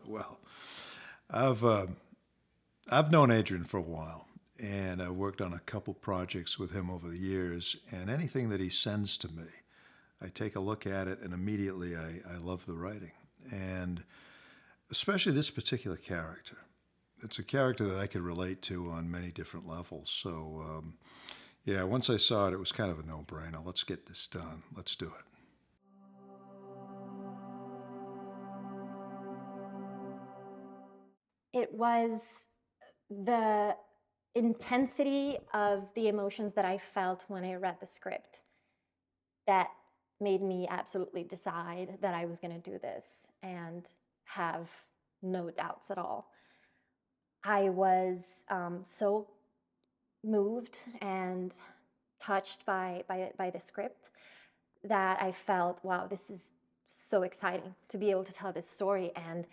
Well, I've uh, I've known Adrian for a while, and I worked on a couple projects with him over the years. And anything that he sends to me, I take a look at it, and immediately I love the writing, and especially this particular character. It's a character that I could relate to on many different levels. Yeah, once I saw it, it was kind of a no-brainer. Let's get this done. Let's do it. It was the intensity of the emotions that I felt when I read the script that made me absolutely decide that I was going to do this and have no doubts at all. I was so moved and touched by the script that I felt, wow, this is so exciting to be able to tell this story. And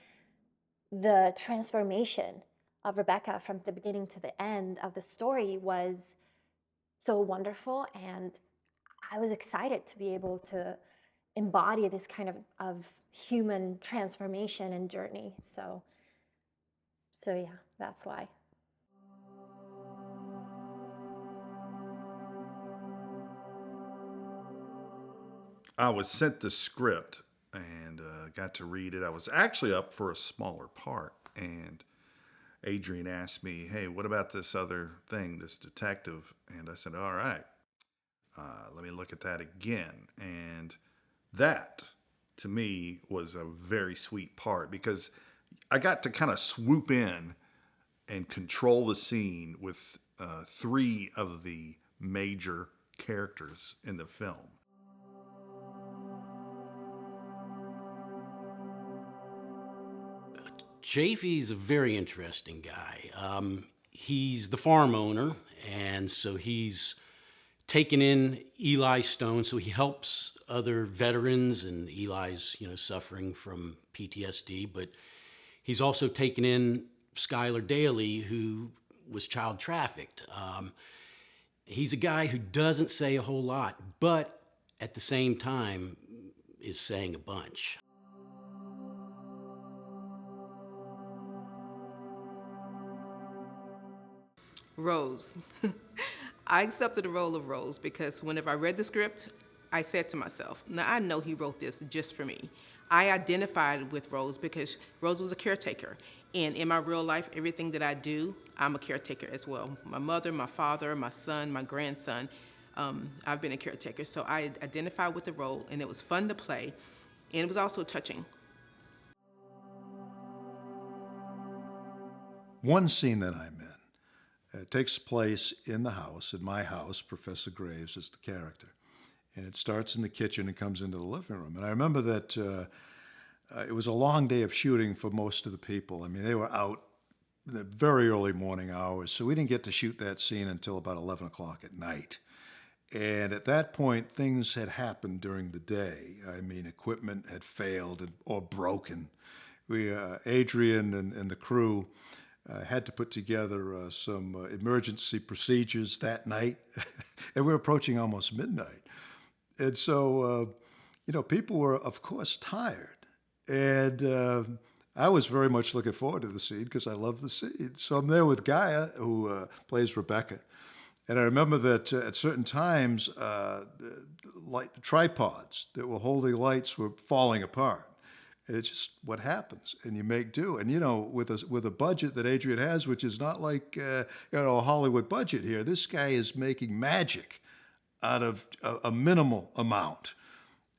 the transformation of Rebecca from the beginning to the end of the story was so wonderful. And I was excited to be able to embody this kind of human transformation and journey. So yeah, that's why. I was sent the script and got to read it. I was actually up for a smaller part, and Adrian asked me, "Hey, what about this other thing, this detective?" And I said, "All right, let me look at that again." And that, to me, was a very sweet part because I got to kind of swoop in and control the scene with three of the major characters in the film. JV's a very interesting guy. He's the farm owner, and so he's taken in Eli Stone, so he helps other veterans, and Eli's, suffering from PTSD, but he's also taken in Skylar Daly, who was child trafficked. He's a guy who doesn't say a whole lot, but at the same time is saying a bunch. Rose. I accepted the role of Rose because whenever I read the script, I said to myself, now I know he wrote this just for me. I identified with Rose because Rose was a caretaker. And in my real life, everything that I do, I'm a caretaker as well. My mother, my father, my son, my grandson, I've been a caretaker. So I identified with the role, and it was fun to play, and it was also touching. One scene that I'm in takes place in the house, in my house. Professor Graves is the character. And it starts in the kitchen and comes into the living room. And I remember that it was a long day of shooting for most of the people. I mean, they were out in the very early morning hours, so we didn't get to shoot that scene until about 11 o'clock at night. And at that point, things had happened during the day. I mean, equipment had failed or broken. Adrian and the crew had to put together some emergency procedures that night, and we were approaching almost midnight. And people were, of course, tired. And I was very much looking forward to the scene because I love the scene. So I'm there with Gaia, who plays Rebecca. And I remember that at certain times, light tripods that were holding lights were falling apart. And it's just what happens, and you make do. And with a budget that Adrian has, which is not like a Hollywood budget here, this guy is making magic out of a minimal amount.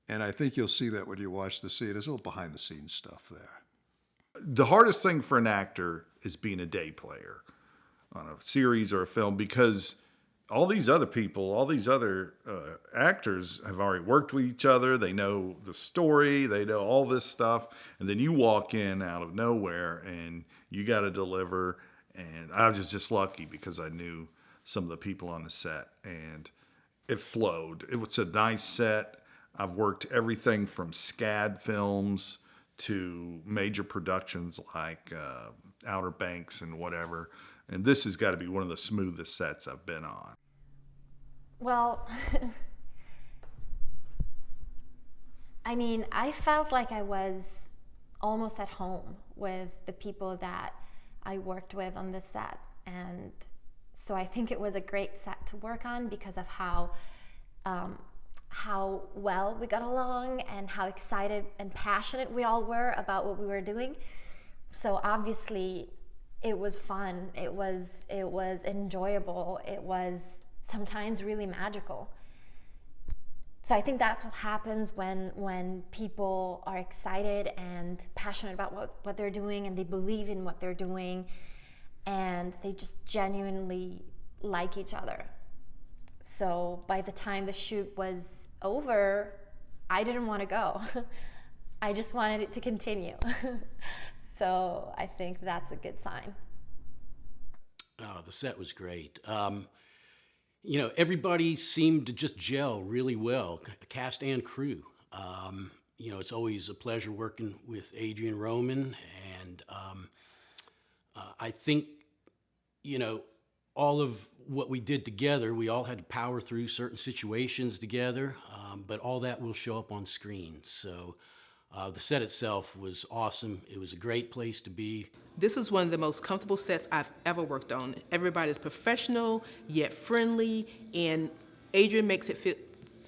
And I think you'll see that when you watch the scene. There's a little behind the scenes stuff there. The hardest thing for an actor is being a day player on a series or a film because all these other people, all these other actors have already worked with each other. They know the story, they know all this stuff. And then you walk in out of nowhere and you got to deliver. And I was just lucky because I knew some of the people on the set and it flowed. It was a nice set. I've worked everything from SCAD films to major productions like Outer Banks and whatever. And this has got to be one of the smoothest sets I've been on. Well, I mean, I felt like I was almost at home with the people that I worked with on this set. And so I think it was a great set to work on because of how well we got along and how excited and passionate we all were about what we were doing. So obviously it was fun, it was enjoyable, it was sometimes really magical. So I think that's what happens when people are excited and passionate about what they're doing, and they believe in what they're doing, and they just genuinely like each other. So by the time the shoot was over, I didn't want to go. I just wanted it to continue. So I think that's a good sign. Oh, the set was great. Everybody seemed to just gel really well, cast and crew. It's always a pleasure working with Adrian Roman, and I think, all of what we did together, we all had to power through certain situations together, but all that will show up on screen. So the set itself was awesome. It was a great place to be. This is one of the most comfortable sets I've ever worked on. Everybody's professional, yet friendly, and Adrian makes it feel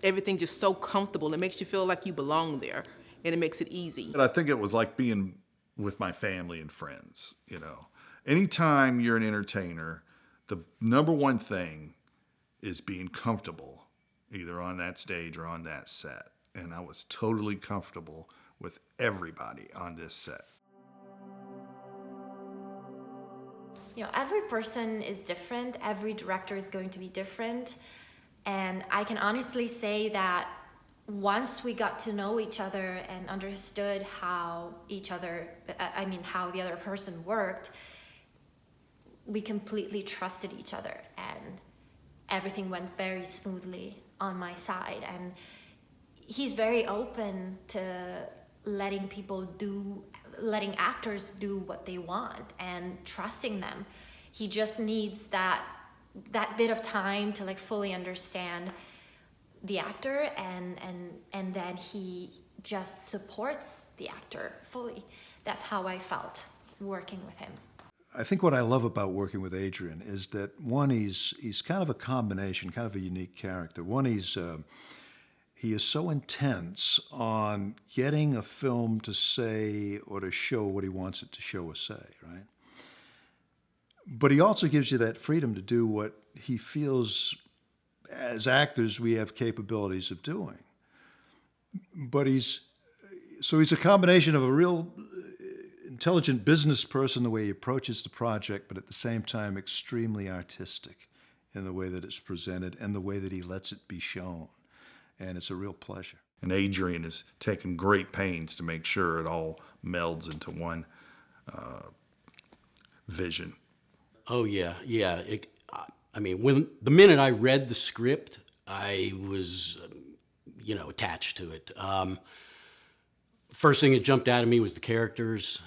everything just so comfortable. It makes you feel like you belong there, and it makes it easy. And I think it was like being with my family and friends, Anytime you're an entertainer, the number one thing is being comfortable, either on that stage or on that set. And I was totally comfortable with everybody on this set. Every person is different. Every director is going to be different. And I can honestly say that once we got to know each other and understood how how the other person worked, we completely trusted each other, and everything went very smoothly on my side. And he's very open to letting actors do what they want and trusting them. He just needs that bit of time to fully understand the actor, and then he just supports the actor fully. That's how I felt working with him. I think what I love about working with Adrian is that, one, he's kind of a combination, kind of a unique character. One, he is so intense on getting a film to say or to show what he wants it to show or say, right? But he also gives you that freedom to do what he feels, as actors, we have capabilities of doing. But he's a combination of a real intelligent business person, the way he approaches the project, but at the same time extremely artistic in the way that it's presented and the way that he lets it be shown. And it's a real pleasure. And Adrian has taken great pains to make sure it all melds into one vision. Oh, yeah. When the minute I read the script, I was, attached to it. First thing that jumped out at me was the characters,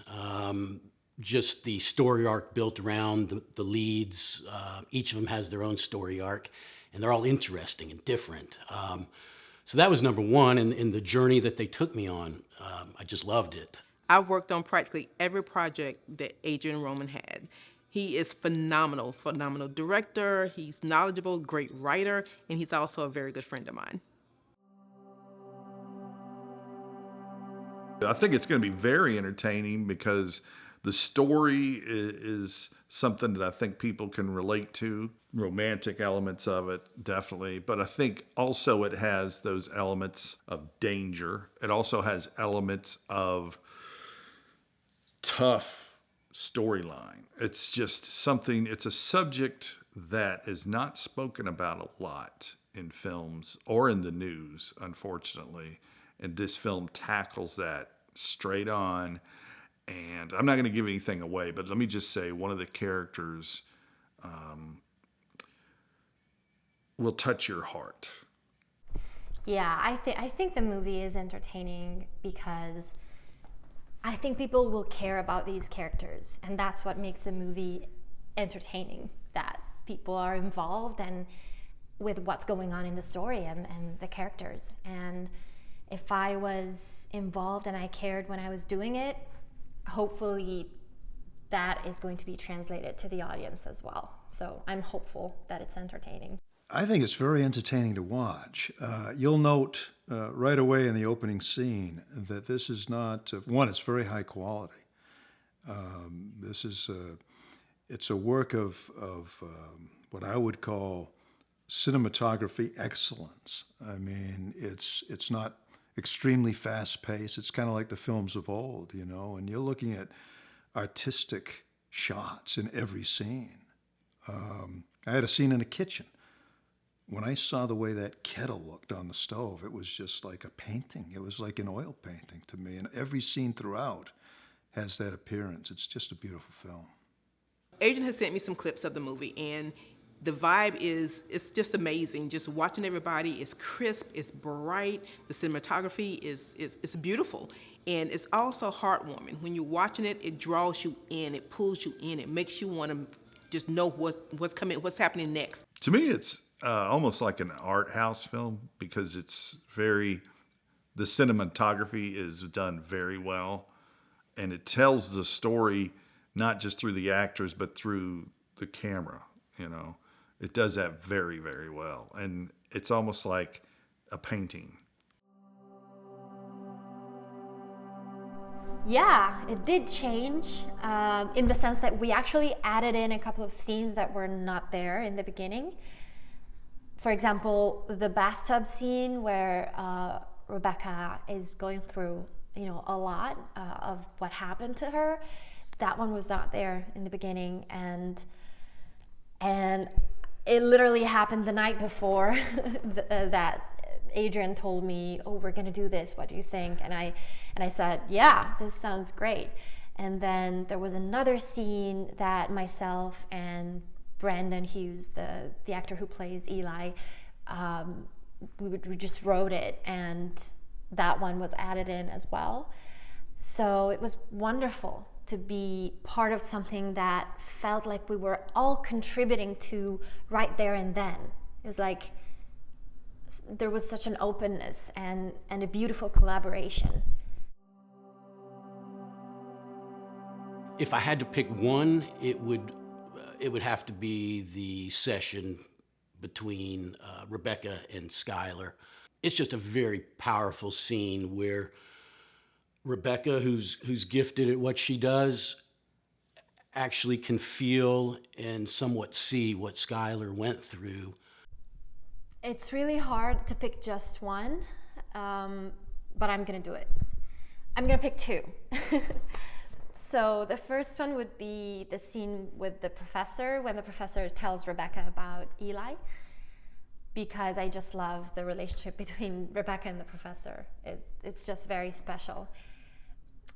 just the story arc built around the leads. Each of them has their own story arc, and they're all interesting and different. So that was number one, and the journey that they took me on, I just loved it. I've worked on practically every project that Adrian Roman had. He is phenomenal director, he's knowledgeable, great writer, and he's also a very good friend of mine. I think it's going to be very entertaining because the story is something that I think people can relate to. Romantic elements of it, definitely. But I think also it has those elements of danger. It also has elements of tough storyline. It's just something, it's a subject that is not spoken about a lot in films or in the news, unfortunately. And this film tackles that straight on. And I'm not going to give anything away, but let me just say one of the characters will touch your heart. Yeah, I think the movie is entertaining because I think people will care about these characters, and that's what makes the movie entertaining, that people are involved and with what's going on in the story and the characters. And if I was involved and I cared when I was doing it, hopefully that is going to be translated to the audience as well. So I'm hopeful that it's entertaining. I think it's very entertaining to watch. You'll note right away in the opening scene that this is not, one, it's very high quality. This is, it's a work of what I would call cinematography excellence. I mean, it's not extremely fast paced. It's kind of like the films of old, you know, and you're looking at artistic shots in every scene. I had a scene in a kitchen. When I saw the way that kettle looked on the stove, it was just like a painting. It was like an oil painting to me. And every scene throughout has that appearance. It's just a beautiful film. Adrian has sent me some clips of the movie, and the vibe it's just amazing. Just watching everybody, it's crisp, it's bright, the cinematography is beautiful. And it's also heartwarming. When you're watching it, it draws you in, it pulls you in, it makes you want to just know what's happening next. To me, it's almost like an art house film because the cinematography is done very well, and it tells the story not just through the actors but through the camera. You know, it does that very, very well, and it's almost like a painting. Yeah, it did change in the sense that we actually added in a couple of scenes that were not there in the beginning. For example, the bathtub scene where Rebecca is going through, a lot of what happened to her. That one was not there in the beginning, and it literally happened the night before that Adrian told me, "Oh, we're gonna do this. What do you think?" And I said, "Yeah, this sounds great." And then there was another scene that myself and Brandon Hughes, the actor who plays Eli, we just wrote it, and that one was added in as well. So it was wonderful to be part of something that felt like we were all contributing to right there and then. It was like there was such an openness and a beautiful collaboration. If I had to pick one, it would have to be the session between Rebecca and Skylar. It's just a very powerful scene where Rebecca, who's gifted at what she does, actually can feel and somewhat see what Skylar went through. It's really hard to pick just one, but I'm gonna do it. I'm gonna pick two. So the first one would be the scene with the professor, when the professor tells Rebecca about Eli, because I just love the relationship between Rebecca and the professor. It's just very special.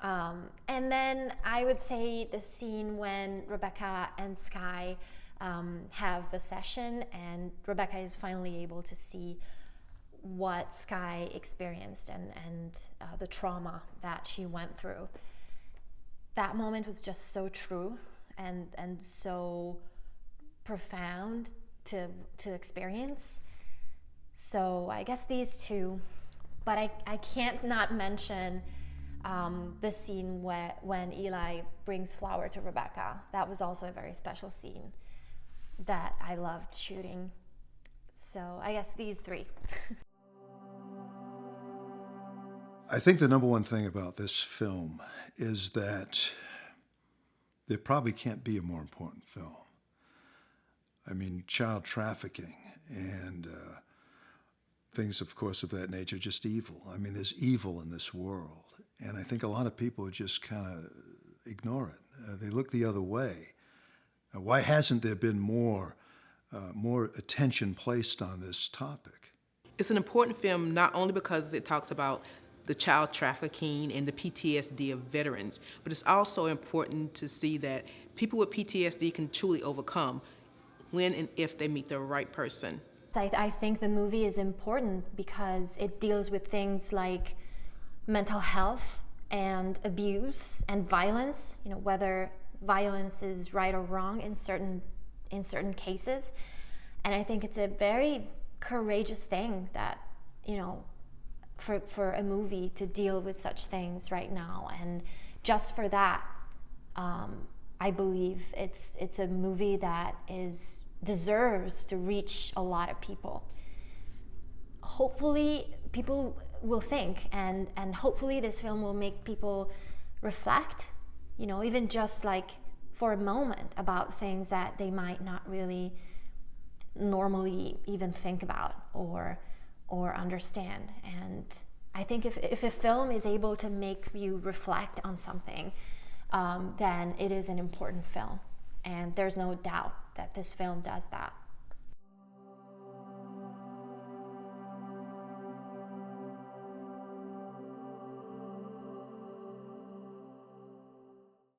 And then I would say the scene when Rebecca and Sky have the session, and Rebecca is finally able to see what Sky experienced and the trauma that she went through. That moment was just so true and so profound to experience. So I guess these two, but I can't not mention the scene when Eli brings flour to Rebecca. That was also a very special scene that I loved shooting. So I guess these three. I think the number one thing about this film is that there probably can't be a more important film. I mean, child trafficking and things, of course, of that nature, just evil. I mean, there's evil in this world. And I think a lot of people just kind of ignore it. They look the other way. Why hasn't there been more attention placed on this topic? It's an important film not only because it talks about the child trafficking and the PTSD of veterans, but it's also important to see that people with PTSD can truly overcome when and if they meet the right person. I think the movie is important because it deals with things like mental health and abuse and violence, whether violence is right or wrong in certain cases. And I think it's a very courageous thing that, for a movie to deal with such things right now and just for that, I believe it's a movie that deserves to reach a lot of people. Hopefully people will think, and hopefully this film will make people reflect, even just like for a moment, about things that they might not really normally even think about or understand. And I think if a film is able to make you reflect on something, then it is an important film. And there's no doubt that this film does that.